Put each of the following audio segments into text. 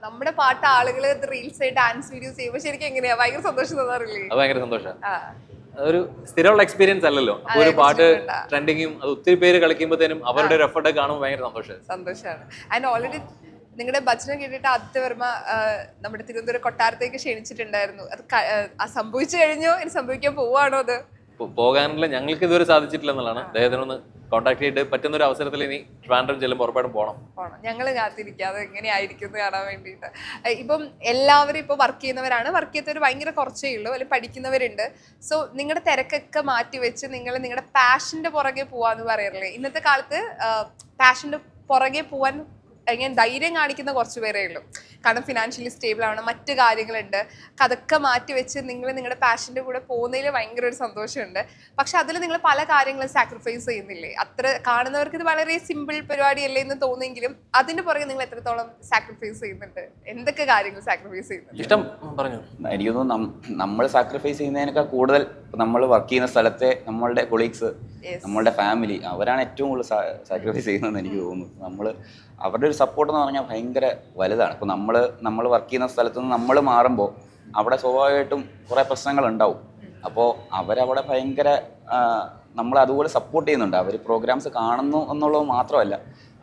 നമ്മുടെ പാട്ട് ആളുകൾ റീൽസ് ഡാൻസ് വീഡിയോസ് ചെയ്യുമ്പോൾ ശരിക്കും എങ്ങനെയാ ഭയങ്കര സന്തോഷം തോന്നാറില്ലേ? അത് ഭയങ്കര സന്തോഷം. അതൊരു സ്ഥിരമുള്ള എക്സ്പീരിയൻസ് അല്ലല്ലോ. അപ്പൊ ഒരു പാട്ട് ട്രെൻഡിങ്ങും അത് ഒത്തിരി പേര് കളിക്കുമ്പോഴത്തേനും അവരുടെ ഒരു എഫർട്ട് കാണുമ്പോൾ ഭയങ്കര സന്തോഷമാണ്. ആൻഡ് ഓൾറെഡി നിങ്ങളുടെ ഭജനം കേട്ടിട്ട് ആദിത്യ വർമ്മ നമ്മുടെ തിരുവനന്തപുരം കൊട്ടാരത്തേക്ക് ക്ഷണിച്ചിട്ടുണ്ടായിരുന്നു. അത് സംഭവിച്ചു കഴിഞ്ഞോ, ഇനി സംഭവിക്കാൻ പോവാണോ? അത് പോകാനുള്ള ഞങ്ങൾക്ക് ഇതുവരെ സാധിച്ചിട്ടില്ല എന്നുള്ളതാണ്. അദ്ദേഹത്തിനൊന്ന് കോൺടാക്ട് ചെയ്തിട്ട് പറ്റുന്ന ഒരു അവസരത്തിൽ ഇനി ട്രിവാൻഡ്രം ചെല്ലുമ്പോൾ ഉറപ്പായിട്ടും പോകണം. ഞങ്ങൾ കാത്തിരിക്കാതെ എങ്ങനെയായിരിക്കും എന്ന് കാണാൻ വേണ്ടിയിട്ട്. ഇപ്പം എല്ലാവരും ഇപ്പോൾ വർക്ക് ചെയ്യുന്നവരാണ്, വർക്ക് ചെയ്യാത്തവർ ഭയങ്കര കുറച്ചേ ഉള്ളൂ, അല്ലെങ്കിൽ പഠിക്കുന്നവരുണ്ട്. സോ നിങ്ങളുടെ തിരക്കൊക്കെ മാറ്റി വെച്ച് നിങ്ങൾ നിങ്ങളുടെ പാഷന്റെ പുറകെ പോവാന്ന് പറയാറില്ലേ? ഇന്നത്തെ കാലത്ത് പാഷന്റെ പുറകെ പോവാൻ ഇങ്ങനെ ധൈര്യം കാണിക്കുന്ന കുറച്ച് പേരേ ഉള്ളൂ. കാരണം ഫിനാൻഷ്യലി സ്റ്റേബിൾ ആണ്, മറ്റു കാര്യങ്ങളുണ്ട്. അതൊക്കെ മാറ്റി വെച്ച് നിങ്ങൾ നിങ്ങളുടെ പാഷൻ്റെ കൂടെ പോകുന്നതിൽ ഭയങ്കര ഒരു സന്തോഷമുണ്ട്. പക്ഷെ അതിൽ നിങ്ങൾ പല കാര്യങ്ങളും സാക്രിഫൈസ് ചെയ്യുന്നില്ലേ? അത്ര കാണുന്നവർക്ക് ഇത് വളരെ സിമ്പിൾ പരിപാടിയല്ലേ എന്ന് തോന്നിയെങ്കിലും അതിന്റെ പുറകെ നിങ്ങൾ എത്രത്തോളം സാക്രിഫൈസ് ചെയ്യുന്നുണ്ട്? എന്തൊക്കെ കാര്യങ്ങൾ സാക്രിഫൈസ് ചെയ്യുന്നുണ്ട്? ഇഷ്ടം പറഞ്ഞു. എനിക്ക് തോന്നുന്നു നമ്മൾ സാക്രിഫൈസ് ചെയ്യുന്നതിനേക്കാൾ കൂടുതൽ നമ്മൾ വർക്ക് ചെയ്യുന്ന സ്ഥലത്തെ നമ്മളുടെ കൊളീഗ്സ്, നമ്മളുടെ ഫാമിലി, അവരാണ് ഏറ്റവും കൂടുതൽ സാക്രിഫൈസ് ചെയ്യുന്നതെന്ന് എനിക്ക് തോന്നുന്നു. നമ്മൾ അവരുടെ ഒരു സപ്പോർട്ട് എന്ന് പറഞ്ഞാൽ ഭയങ്കര വലുതാണ്. ഇപ്പോൾ നമ്മൾ വർക്ക് ചെയ്യുന്ന സ്ഥലത്ത് നിന്ന് നമ്മൾ മാറുമ്പോൾ അവിടെ സ്വാഭാവികമായിട്ടും കുറേ പ്രശ്നങ്ങളുണ്ടാവും. അപ്പോൾ അവരവിടെ ഭയങ്കര നമ്മളെ അതുപോലെ സപ്പോർട്ട് ചെയ്യുന്നുണ്ട്. അവർ പ്രോഗ്രാംസ് കാണുന്നു എന്നുള്ളത് മാത്രമല്ല,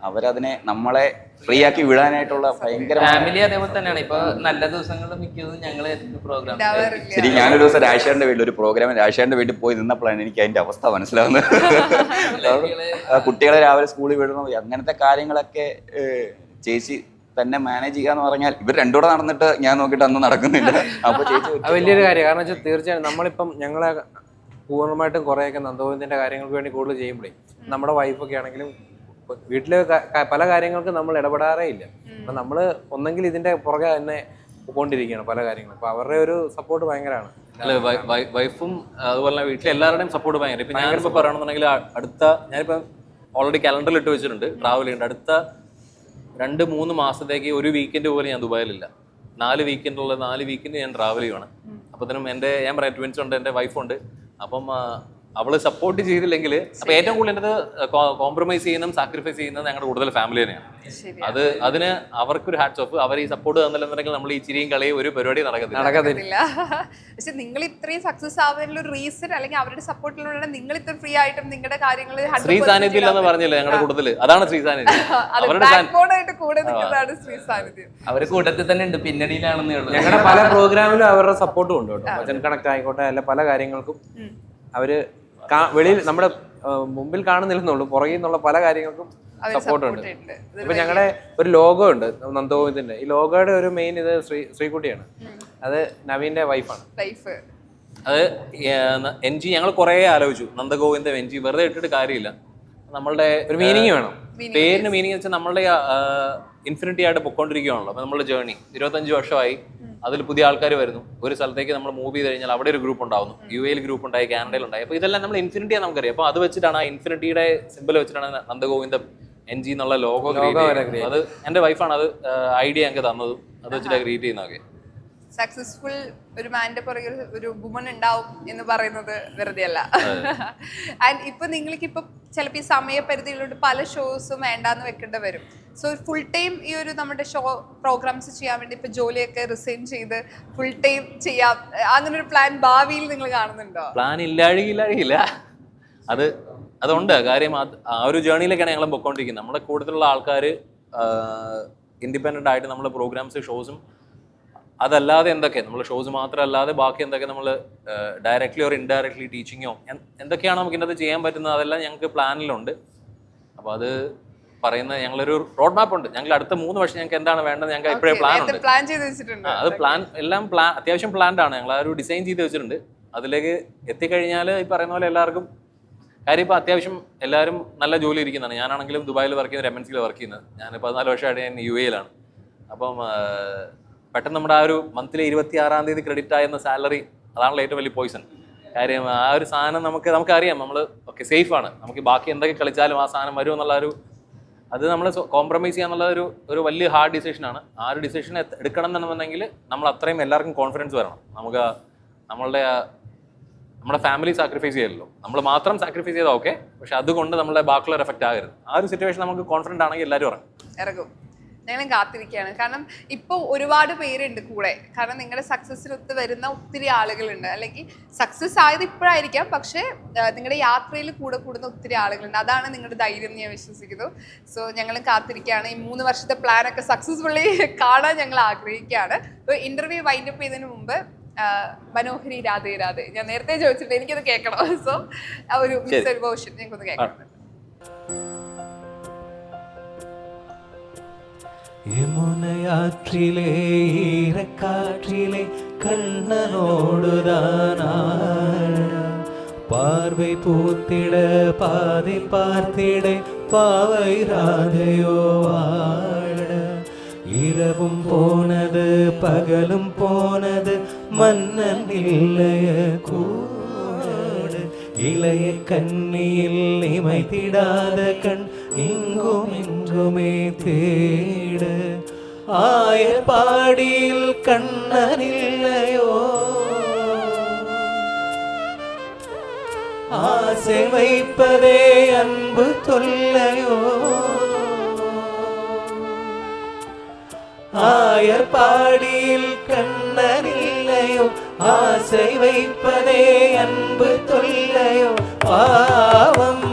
അവരതിനെ നമ്മളെ ഫ്രീ ആക്കി വിടാനായിട്ടുള്ള ഭയങ്കര ഫാമിലി. അതേപോലെ തന്നെയാണ് ഇപ്പൊ നല്ല ദിവസങ്ങളിൽ മിക്കതും ഞങ്ങൾ പ്രോഗ്രാം ശരി. ഞാനൊരു ദിവസം രാജേഷിന്റെ വീട്ടിൽ ഒരു പ്രോഗ്രാമിൽ രാജേഷിന്റെ വീട്ടിൽ പോയി നിന്നപ്പോഴാണ് എനിക്ക് അതിന്റെ അവസ്ഥ മനസ്സിലാവുന്നത്. കുട്ടികളെ രാവിലെ സ്കൂളിൽ വിടണം, അങ്ങനത്തെ കാര്യങ്ങളൊക്കെ ചേച്ചി തന്നെ മാനേജ് ചെയ്യാന്ന് പറഞ്ഞാൽ ഇവർ രണ്ടുകൂടെ നടന്നിട്ട് ഞാൻ നോക്കിയിട്ട് അന്ന് നടക്കുന്നില്ല. അപ്പൊ ചേച്ചി വലിയൊരു കാര്യം. കാരണം വെച്ചാൽ തീർച്ചയായും നമ്മളിപ്പം ഞങ്ങളെ പൂർണ്ണമായിട്ടും കുറേയൊക്കെ നന്ദഗോവിന്ദന്റെ കാര്യങ്ങൾക്ക് വേണ്ടി കൂടുതൽ ചെയ്യുമ്പോഴേ നമ്മുടെ വൈഫൊക്കെ ആണെങ്കിലും വീട്ടില് പല കാര്യങ്ങൾക്കും നമ്മൾ ഇടപെടാറേ ഇല്ല. അപ്പൊ നമ്മള് ഒന്നെങ്കിൽ ഇതിന്റെ പുറകെ തന്നെ പോയിക്കൊണ്ടിരിക്കുകയാണ് പല കാര്യങ്ങളും. അപ്പൊ അവരുടെ ഒരു സപ്പോർട്ട് ഭയങ്കരമാണ്. അല്ല, വൈഫും അതുപോലെ വീട്ടിലെ എല്ലാവരുടെയും സപ്പോർട്ട് ഭയങ്കര. ഇപ്പൊ ഞാനിപ്പോ പറയണമെന്നുണ്ടെങ്കിൽ ഞാനിപ്പോ ഓൾറെഡി കലണ്ടറിൽ ഇട്ട് വെച്ചിട്ടുണ്ട് ട്രാവൽ ചെയ്യുന്നുണ്ട്. അടുത്ത 2-3 മാസത്തേക്ക് ഒരു വീക്കെൻഡ് പോലും ഞാൻ ദുബായിലില്ല. 4 വീക്കെൻഡ് ഞാൻ ട്രാവൽ ചെയ്യുവാണ്. അപ്പത്തിനും ഞാൻ പറയാം ട്വിൻസ് ഉണ്ട്, എൻ്റെ വൈഫുണ്ട്. അപ്പം അവള് സപ്പോർട്ട് ചെയ്തില്ലെങ്കിൽ അപ്പൊ ഏറ്റവും കൂടുതൽ എൻ്റെ കോംപ്രമൈസ് ചെയ്യുന്നതും സാക്രിഫൈസ് ചെയ്യുന്നത് ഞങ്ങളുടെ കൂടുതൽ ഫാമിലി തന്നെയാണ്. അതിന് അവർക്കൊരു ഹാറ്റ്സ് ഓഫ്. അവർ ഈ സപ്പോർട്ട് തന്നില്ലെന്നുണ്ടെങ്കിൽ നമ്മൾ ഈ ചിരിയും കളിയും ഒരു പരിപാടി നടക്കത്തില്ല. പക്ഷെ നിങ്ങൾ ഇത്രയും സക്സസ് ആവാനുള്ള ഒരു റീസൺ അല്ലെങ്കിൽ അവരുടെ സപ്പോർട്ടിലൂടെ നിങ്ങൾ ഇത്ര ഫ്രീ ആയിട്ടും നിങ്ങളുടെ കാര്യങ്ങൾ ശ്രീ സാന്നിധ്യം എന്ന് പറഞ്ഞില്ലേ ഞങ്ങളുടെ കൂട്ടത്തില്, അതാണ് ശ്രീ സാന്നിധ്യം. അവര് കൂട്ടത്തിൽ തന്നെ ഉണ്ട്, പിന്നണിയിലാണെന്നേ ഉള്ളൂ. ഞങ്ങളുടെ പല പ്രോഗ്രാമിലും അവരുടെ സപ്പോർട്ടും ഉണ്ട് കേട്ടോ. ഭജൻ കണക്ട് ആയിക്കോട്ടെ, അല്ല പല കാര്യങ്ങൾക്കും അവര് വെളിയിൽ നമ്മുടെ മുമ്പിൽ കാണുന്നില്ലെന്നുള്ളൂ, പുറകിൽ നിന്നുള്ള പല കാര്യങ്ങൾക്കും സപ്പോർട്ടുണ്ട്. ഇപ്പൊ ഞങ്ങളുടെ ഒരു ലോഗോ ഉണ്ട് നന്ദഗോവിന്ദന്റെ. ഈ ലോഗോയുടെ ഒരു മെയിൻ ഇത് ശ്രീകുട്ടിയാണ്. അത് നവീന്റെ വൈഫാണ്. അത് NG ഞങ്ങൾ കുറെ ആലോചിച്ചു. നന്ദഗോവിന്ദം NG വെറുതെ ഇട്ടിട്ട് കാര്യമില്ല. നമ്മളുടെ ഒരു മീനിങ് വേണം. പേരിന് മീനിങ് വെച്ചാൽ നമ്മളുടെ ഇൻഫിനിറ്റി ആയിട്ട് പൊക്കോണ്ടിരിക്കുകയാണല്ലോ. അപ്പൊ നമ്മളുടെ ജേർണി 25 വർഷമായി. അതിൽ പുതിയ ആൾക്കാർ വരുന്നു. ഒരു സ്ഥലത്തേക്ക് നമ്മൾ മൂവ് ചെയ്ത് കഴിഞ്ഞാൽ അവിടെ ഒരു ഗ്രൂപ്പ് ഉണ്ടാവുന്നു. UAE ഗ്രൂപ്പ് ഉണ്ടായി, കാനഡയിൽ ഉണ്ടായി. അപ്പോൾ ഇതെല്ലാം നമ്മൾ ഇൻഫിനിറ്റിയാണ് നമുക്കറിയാം. അപ്പോൾ അത് വെച്ചിട്ടാണ് ആ ഇൻഫിനിറ്റിയുടെ സിമ്പിൾ വെച്ചിട്ടാണ് നന്ദഗോവിന്ദം NG എന്നുള്ള ലോഗോ ക്രിയേറ്റ്. അത് എൻ്റെ വൈഫാണ് അത് ഐഡിയ ഞങ്ങൾക്ക് തന്നതും അത് വെച്ചിട്ട് ക്രിയേറ്റ് ചെയ്യുന്നതൊക്കെ. സക്സസ്ഫുൾ ഒരു മാൻ്റെ പുറകെ ഒരു വുമൺ ഉണ്ടാവും എന്ന് പറയുന്നത് വെറുതെ അല്ല. ആൻഡ് ഇപ്പൊ നിങ്ങൾക്ക് ഇപ്പൊ ചിലപ്പോൾ ഈ സമയപരിധിയിലോട്ട് പല ഷോസും വേണ്ടാന്ന് വെക്കേണ്ടി വരും. സോ ഫുൾ ടൈം ഈ ഒരു നമ്മുടെ ഷോ പ്രോഗ്രാംസ് ചെയ്യാൻ വേണ്ടി ഇപ്പൊ ജോലിയൊക്കെ റിസൈൻ ചെയ്ത് ഫുൾ ടൈം ചെയ്യാം, അങ്ങനെ ഒരു പ്ലാൻ ഭാവിയിൽ നിങ്ങൾ കാണുന്നുണ്ടോ? പ്ലാൻ ഇല്ലാഴിയില്ല. അതുണ്ട് കാര്യം. ആ ഒരു ജേർണിയിലേക്കാണ് ഞങ്ങൾ പൊയ്ക്കൊണ്ടിരിക്കുന്നത്. നമ്മുടെ കൂടുതലുള്ള ആൾക്കാർ ഇൻഡിപെൻഡൻ്റ് ആയിട്ട് നമ്മുടെ പ്രോഗ്രാംസ് ഷോസും അതല്ലാതെ എന്തൊക്കെ നമ്മൾ ഷോസ് മാത്രമല്ലാതെ ബാക്കി എന്തൊക്കെ നമ്മൾ ഡയറക്റ്റ്ലി ഓർ ഇൻഡയറക്ട്ലി ടീച്ചിങ്ങോ എന്തൊക്കെയാണോ നമുക്ക് ഇന്നത് ചെയ്യാൻ പറ്റുന്നത് അതെല്ലാം ഞങ്ങൾക്ക് പ്ലാനിലുണ്ട്. അപ്പോൾ അത് പറയുന്ന ഞങ്ങളൊരു റോഡ് മാപ്പ് ഉണ്ട്. ഞങ്ങൾ അടുത്ത 3 വർഷം ഞങ്ങൾക്ക് എന്താണ് വേണ്ടത് ഞങ്ങൾക്ക് ഇപ്പോഴേ പ്ലാൻ ഉണ്ട്. അത് എല്ലാം അത്യാവശ്യം പ്ലാൻഡ് ആണ്. ഞങ്ങൾ ആ ഒരു ഡിസൈൻ ചെയ്ത് വെച്ചിട്ടുണ്ട്. അതിലേക്ക് എത്തിക്കഴിഞ്ഞാൽ ഈ പറയുന്ന പോലെ എല്ലാവർക്കും കാര്യം ഇപ്പോൾ അത്യാവശ്യം എല്ലാവരും നല്ല ജോലി ഇരിക്കുന്നതാണ്. ഞാനാണെങ്കിലും ദുബായിൽ വർക്ക് ചെയ്യുന്നത്, MNCയിൽ വർക്ക് ചെയ്യുന്നത്. ഞാൻ 14 വർഷമായിട്ട് ഞാൻ UAE-ലാണ്. അപ്പം പെട്ടെന്ന് നമ്മുടെ ആ ഒരു മന്ത്ലി 26-ാം തീയതി ക്രെഡിറ്റ് ആയിരുന്ന സാലറി അതാണല്ലോ ഏറ്റവും വലിയ പോയിസൺ. കാര്യം ആ ഒരു സാധനം നമുക്കറിയാം നമ്മൾ ഓക്കെ സേഫാണ്. നമുക്ക് ബാക്കി എന്തൊക്കെ കളിച്ചാലും ആ സാധനം വരും എന്നുള്ള അത് നമ്മൾ കോംപ്രമൈസ് ചെയ്യാന്നുള്ള ഒരു വലിയ ഹാർഡ് ഡിസിഷനാണ്. ആ ഒരു ഡിസിഷൻ എടുക്കണം എന്നുണ്ടെങ്കിൽ നമ്മൾ അത്രയും എല്ലാവർക്കും കോൺഫിഡൻസ് വരണം. നമുക്ക് നമ്മുടെ ഫാമിലി സാക്രിഫൈസ് ചെയ്യല്ലോ. നമ്മൾ മാത്രം സാക്രിഫൈസ് ചെയ്താൽ ഓക്കെ, പക്ഷെ അതുകൊണ്ട് നമ്മളെ ബാക്കിയുള്ളവർ എഫക്റ്റ് ആകരുത്. ആ ഒരു സിറ്റുവേഷൻ നമുക്ക് കോൺഫിഡൻ്റ് ആണെങ്കിൽ എല്ലാവരും ഇറങ്ങും. ഞങ്ങളും കാത്തിരിക്കുകയാണ്. കാരണം ഇപ്പോൾ ഒരുപാട് പേരുണ്ട് കൂടെ. കാരണം നിങ്ങളുടെ സക്സസ്സിനൊത്ത് വരുന്ന ഒത്തിരി ആളുകളുണ്ട്. അല്ലെങ്കിൽ സക്സസ് ആയത് ഇപ്പോഴായിരിക്കാം, പക്ഷേ നിങ്ങളുടെ യാത്രയിൽ കൂടെ കൂടുന്ന ഒത്തിരി ആളുകളുണ്ട്. അതാണ് നിങ്ങളുടെ ധൈര്യം എന്ന് ഞാൻ വിശ്വസിക്കുന്നു. സോ ഞങ്ങളും കാത്തിരിക്കുകയാണ്. ഈ 3 വർഷത്തെ പ്ലാനൊക്കെ സക്സസ്ഫുള്ളി കാണാൻ ഞങ്ങൾ ആഗ്രഹിക്കുകയാണ്. ഇപ്പോൾ ഇൻ്റർവ്യൂ വൈൻഡപ്പ് ചെയ്തതിന് മുമ്പ് മനോഹരി രാധേ രാധേ ഞാൻ നേരത്തെ ചോദിച്ചിട്ടുണ്ട്, എനിക്കത് കേൾക്കണം. സോ ആ ഒരു വേർഷൻ ഞങ്ങൾക്കൊന്ന് കേൾക്കണം. യമുനയാற்றிலே ஈரக்காற்றிலே கண்ணனோடுதான் பார்வை பூத்திட பாதை பார்த்திட பாவை ராதையோ வாழ இரவும் போனது பகலும் போனது மன்னன் இல்லைய கூடு இளைய கண்ணியில் இமைத்திடாத கண் இங்கும் இங்குமே தேடு ஆயர்பாடியில் கண்ணனில்லையோ ஆசை வைப்பதே அன்பு தொல்லையோ ஆயர்பாடியில் கண்ணனில்லையோ ஆசை வைப்பதே அன்பு தொல்லையோ பாவம்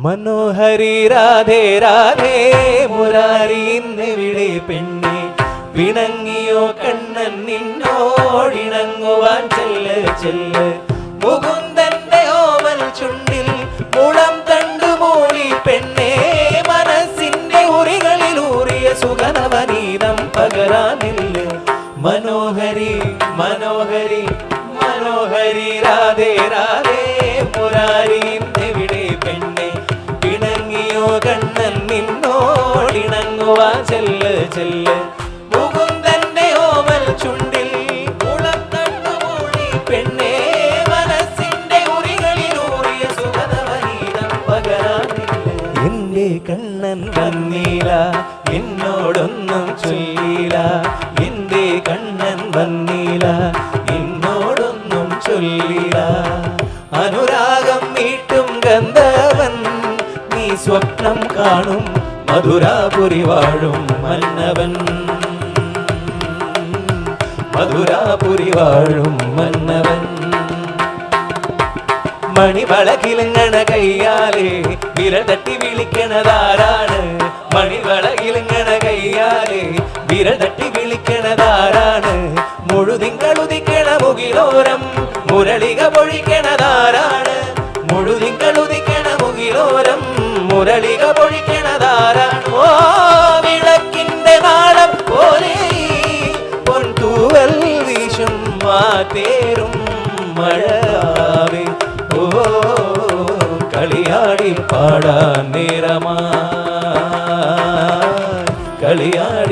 മനോഹരി രാധേ രാധേ മുരാരി ഇന്നെവിടെ പെണ്ണെ പിണങ്ങിയോ കണ്ണൻ നിന്നോടിണങ്ങുവാൻ ചെല്ല് ചെല്ല് മുകുന്ദന്റെ ഓമൽ ചുണ്ടിൽ മുളം തണ്ടു മൂളി പെണ്ണെ മനസ്സിന്റെ ഉറികളിൽ ഊറിയ സുഗനവനീതം പകരാനില്ല മനോഹരി മനോഹരി മനോഹരി രാധേ രാധേ മുരാരി ഇന്നെവിടെ പെണ്ണെ കണ്ണൻ നിന്നോടിണങ്ങുവാ ചെല്ല് ചെല്ല് മുകുന്ദന്റെ ഓമൽ ചുണ്ടിൽ മുളം തണ്ടു മൂടി പെണ്ണെ മനസ്സിന്റെ ഉറികളിൽ ഊറിയ സുഗതവനീതം പകരാനില്ല എന്റെ കണ്ണൻ വന്നീല എന്നോടൊന്നും ചൊല്ലില എന്റെ കണ്ണൻ വന്നീല എന്നോടൊന്നും ചൊല്ലില അനുരാഗം മീട്ടും ഗന്ധവൻ സ്വപ്നം കാണും മധുരാപുരി വാഴും മന്നവൻ മധുരാപുരി വാഴും മന്നവൻ മണിവളകിലുങ്ങണ കയ്യാലേ വിരൽ തട്ടി വിളിക്കണതാരാണ് മണിവളകിലുങ്ങണ കയ്യാലേ വിരൽ തട്ടി വിളിക്കണതാരാണ് മുഴുതിങ്കളുദിക്കണ മുകിലോരം മുരളിക പൊഴിക്കണതാരാണ് മുഴുതിങ്കളുദിക്കണ മുകിലോരം മുരളിക പൊഴിക്കണതാരാണ് ഓ വിളക്കിന്റെ നാളം പോലെ പൊൻതൂവൽ വീശും മാതേരും മഴാവേ ഓ കളിയാടി പാടാൻ നേരമാ കളിയാടി